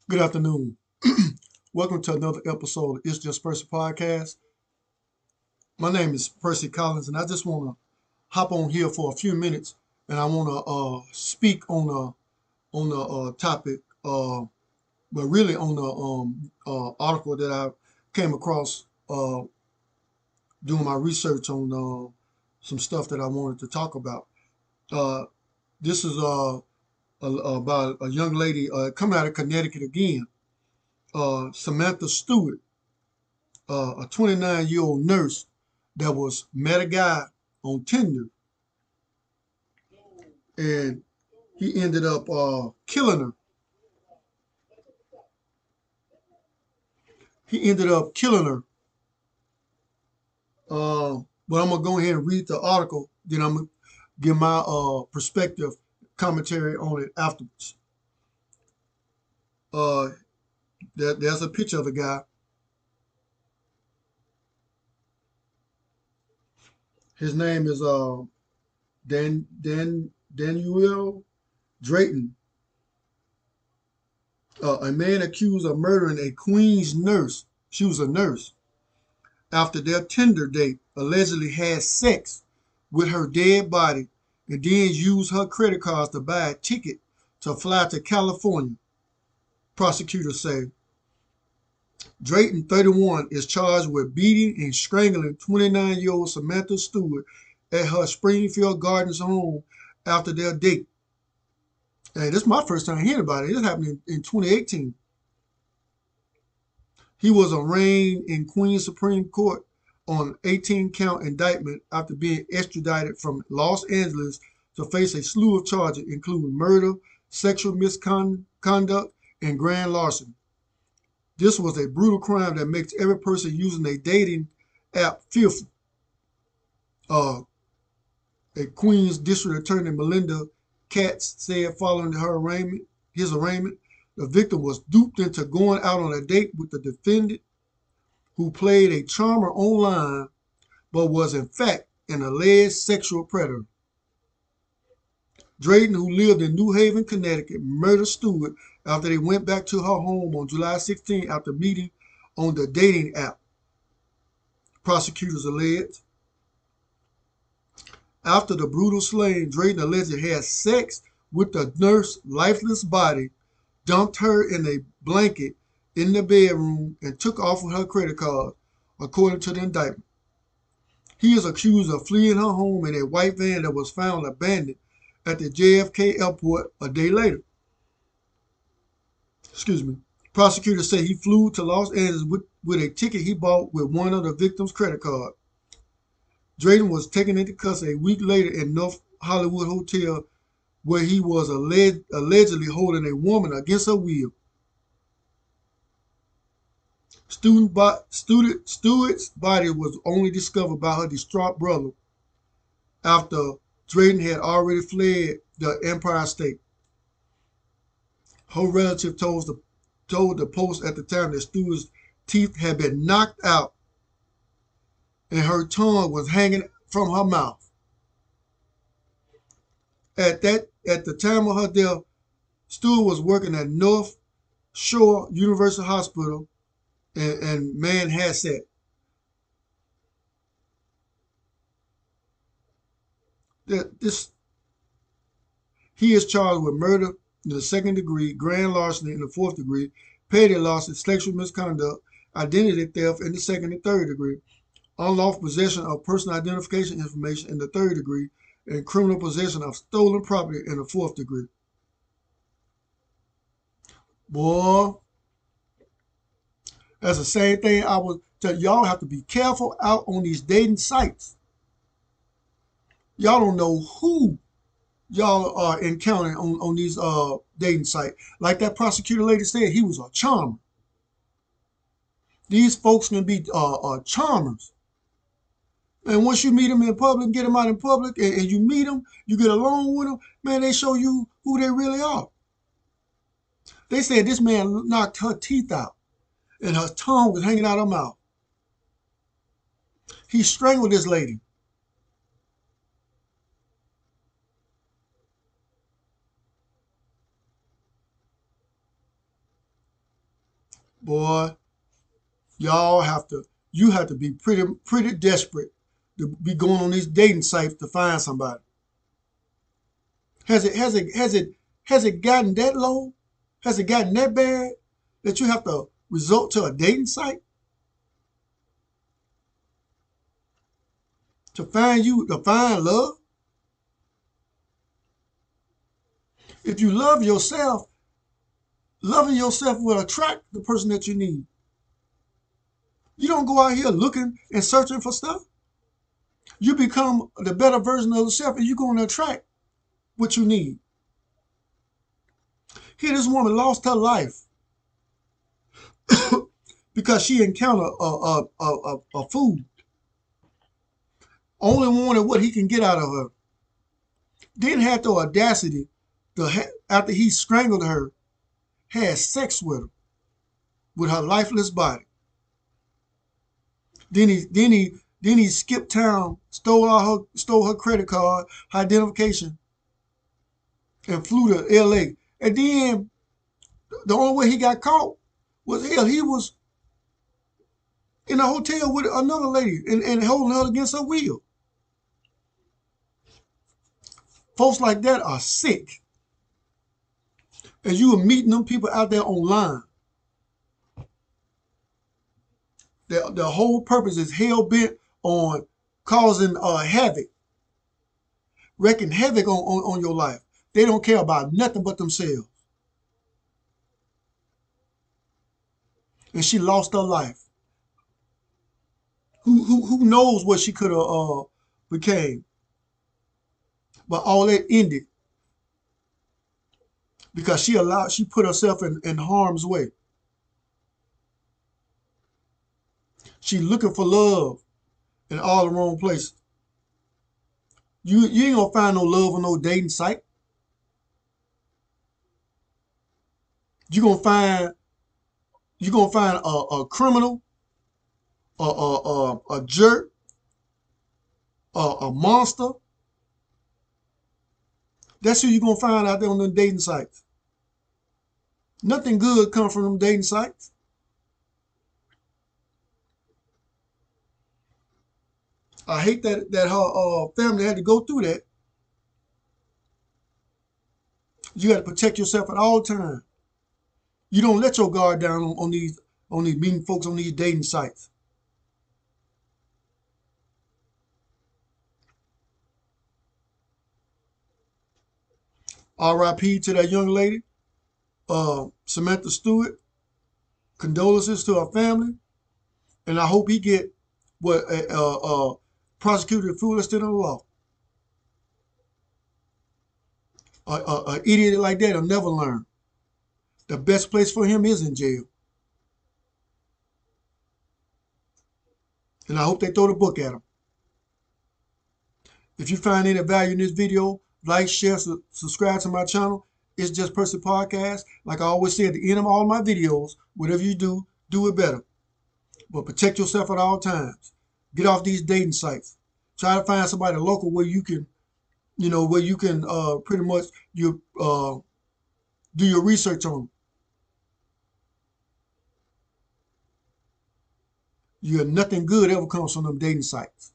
Good afternoon. Welcome to another episode of It's Just Percy Podcast. My name is Percy Collins, and I just want to hop on here for a few minutes, and I want to speak on a topic, but really on the article that I came across doing my research on some stuff that I wanted to talk about. Uh, this is about a young lady coming out of Connecticut again, Samantha Stewart, a 29-year-old nurse that was met a guy on Tinder, and he ended up killing her. He ended up killing her. But I'm gonna go ahead and read the article. Then I'm gonna give my perspective, commentary on it afterwards. Uh, there's a picture of the guy. His name is Daniel Drayton, a man accused of murdering a Queens nurse. She was a nurse after their Tinder date allegedly had sex with her dead body and then used her credit cards to buy a ticket to fly to California, prosecutors say. Drayton, 31, is charged with beating and strangling 29-year-old Samantha Stewart at her Springfield Gardens home after their date. And this is my first time hearing about it. This happened in 2018. He was arraigned in Queens Supreme Court on an 18-count indictment after being extradited from Los Angeles to face a slew of charges, including murder, sexual misconduct, and grand larceny. This was a brutal crime that makes every person using a dating app fearful. Uh, a Queens District Attorney Melinda Katz said following his arraignment, the victim was duped into going out on a date with the defendant who played a charmer online but was in fact an alleged sexual predator. Drayton, who lived in New Haven, Connecticut, murdered Stewart after they went back to her home on July 16 after meeting on the dating app, prosecutors alleged. After the brutal slaying, Drayton allegedly had sex with the nurse's lifeless body, dumped her in a blanket in the bedroom, and took off with her credit card, according to the indictment. He is accused of fleeing her home in a white van that was found abandoned at the JFK airport a day later. Excuse me. Prosecutors say he flew to Los Angeles with a ticket he bought with one of the victim's credit card. Drayton was taken into custody a week later in North Hollywood Hotel, where he was allegedly holding a woman against her will. Stewart's body was only discovered by her distraught brother after Drayton had already fled the Empire State. Her relative told the Post at the time that Stewart's teeth had been knocked out and her tongue was hanging from her mouth. At the time of her death, Stewart was working at North Shore University Hospital in Manhasset. This He is charged with murder in the second degree, grand larceny in the fourth degree, petty larceny, sexual misconduct, identity theft in the second and third degree, unlawful possession of personal identification information in the third degree, and criminal possession of stolen property in the fourth degree. Boy, that's the same thing I was tell y'all have to be careful out on these dating sites. Y'all don't know who y'all are encountering on these dating sites. Like that prosecutor lady said, he was a charmer. These folks can be charmers. And once you meet them in public, get them out in public, and you meet them, you get along with them, man, they show you who they really are. They said this man knocked her teeth out and her tongue was hanging out her mouth. He strangled this lady. boy, y'all have to, you have to be pretty desperate to be going on these dating sites to find somebody. Has it gotten that low? Has it gotten that bad that you have to resort to a dating site to find love? If you love yourself, loving yourself will attract the person that you need. You don't go out here looking and searching for stuff. You become the better version of yourself and you're going to attract what you need. Here, this woman lost her life because she encountered a fool. Only wanted what he can get out of her. Then had the audacity to, after he strangled her, had sex with her lifeless body. Then he skipped town, stole her credit card, her identification, and flew to L.A. And then the only way he got caught was he was in a hotel with another lady and holding her against her will. Folks like that are sick. And you are meeting them people out there online. The whole purpose is hell bent on causing havoc, wreaking havoc on your life. They don't care about nothing but themselves. And she lost her life. Who knows what she could have became? But all that ended because she put herself in harm's way. She looking for love in all the wrong places. You ain't gonna find no love on no dating site. You're gonna find a criminal, a jerk, a monster. That's who you're gonna find out there on the dating sites. Nothing good comes from them dating sites. I hate that her family had to go through that. You got to protect yourself at all times. You don't let your guard down on these meeting folks on these dating sites. R.I.P. to that young lady, Samantha Stewart. Condolences to her family, and I hope he get what prosecuted foolish to the law. An idiot like that will never learn. The best place for him is in jail. And I hope they throw the book at him. If you find any value in this video, like, share, subscribe to my channel. It's Just Person Podcast. Like I always say at the end of all my videos, whatever you do, do it better. But protect yourself at all times. Get off these dating sites. Try to find somebody local where you can, pretty much do your research on them. Nothing good ever comes from them dating sites.